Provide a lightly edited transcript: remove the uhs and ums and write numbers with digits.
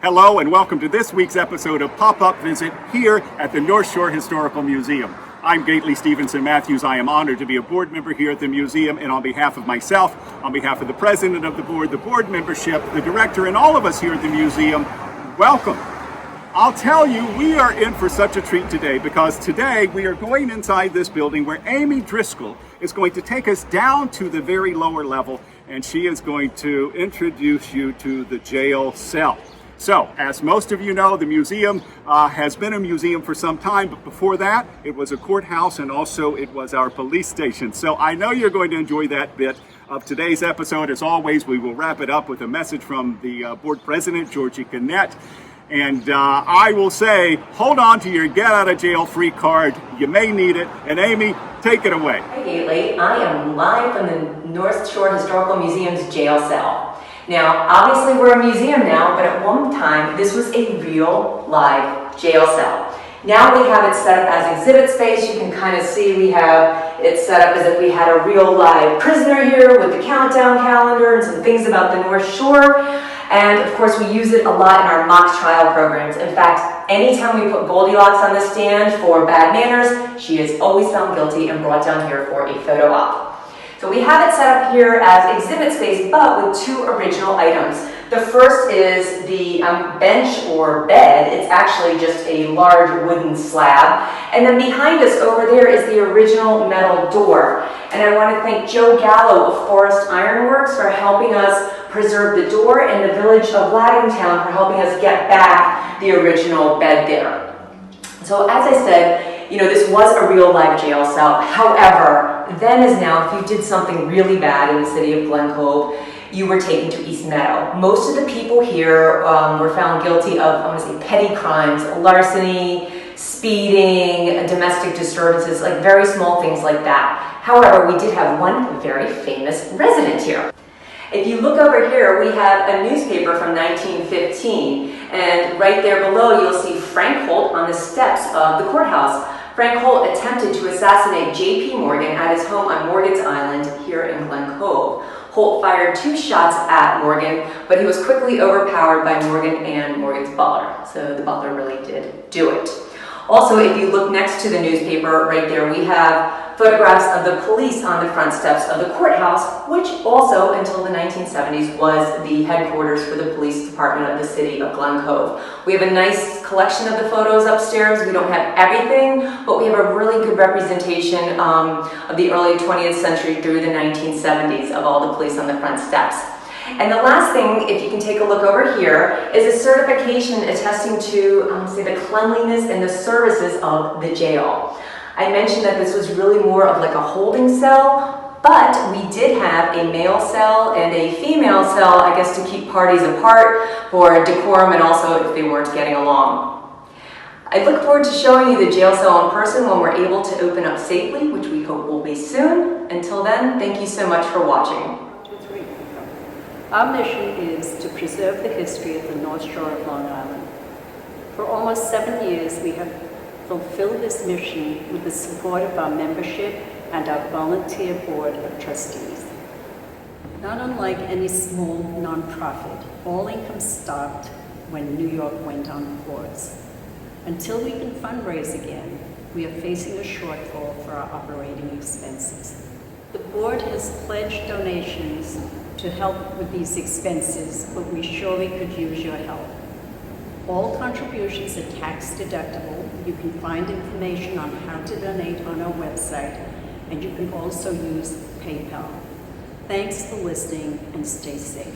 Hello and welcome to this week's episode of Pop-Up Visit here at the North Shore Historical Museum. I'm Gately Stevenson Matthews. I am honored to be a board member here at the museum, and on behalf of myself, on behalf of the president of the board membership, the director, and all of us here at the museum, welcome. I'll tell you, we are in for such a treat today because today we are going inside this building where Amy Driscoll is going to take us down to the very lower level, and she is going to introduce you to the jail cell. So, as most of you know, the museum has been a museum for some time, but before that, it was a courthouse and also it was our police station. So I know you're going to enjoy that bit of today's episode. As always, we will wrap it up with a message from the board president, Georgie Gannett. And I will say, hold on to your get out of jail free card. You may need it. And Amy, take it away. Hi, Gately. I am live from the North Shore Historical Museum's jail cell. Now, obviously we're a museum now, but at one time, this was a real live jail cell. Now we have it set up as exhibit space. You can kind of see we have it set up as if we had a real live prisoner here with the countdown calendar and some things about the North Shore. And of course, we use it a lot in our mock trial programs. In fact, anytime we put Goldilocks on the stand for bad manners, she is always found guilty and brought down here for a photo op. So we have it set up here as exhibit space, but with two original items. The first is the bench or bed. It's actually just a large wooden slab. And then behind us over there is the original metal door. And I want to thank Joe Gallo of Forest Ironworks for helping us preserve the door, and the village of Ladingtown for helping us get back the original bed there. So as I said, you know, this was a real live jail cell. However, then as now, if you did something really bad in the city of Glen Cove, you were taken to East Meadow. Most of the people here were found guilty of, I want to say, petty crimes, larceny, speeding, domestic disturbances, like very small things like that. However, we did have one very famous resident here. If you look over here, we have a newspaper from 1915, and right there below you'll see Frank Holt on the steps of the courthouse. Frank Holt attempted to assassinate J.P. Morgan at his home on Morgan's Island here in Glen Cove. Holt fired 2 shots at Morgan, but he was quickly overpowered by Morgan and Morgan's butler. So the butler really did do it. Also, if you look next to the newspaper right there, we have photographs of the police on the front steps of the courthouse, which also, until the 1970s, was the headquarters for the police department of the city of Glen Cove. We have a nice collection of the photos upstairs. We don't have everything, but we have a really good representation of the early 20th century through the 1970s of all the police on the front steps. And the last thing, if you can take a look over here, is a certification attesting to, say, the cleanliness and the services of the jail. I mentioned that this was really more of like a holding cell, but we did have a male cell and a female cell, I guess, to keep parties apart for decorum and also if they weren't getting along. I look forward to showing you the jail cell in person when we're able to open up safely, which we hope will be soon. Until then, thank you so much for watching. Our mission is to preserve the history of the North Shore of Long Island. For almost 7 years, we have fulfilled this mission with the support of our membership and our volunteer board of trustees. Not unlike any small nonprofit, all income stopped when New York went on pause. Until we can fundraise again, we are facing a shortfall for our operating expenses. The board has pledged donations to help with these expenses, but we surely could use your help. All contributions are tax deductible. You can find information on how to donate on our website, and you can also use PayPal. Thanks for listening and stay safe.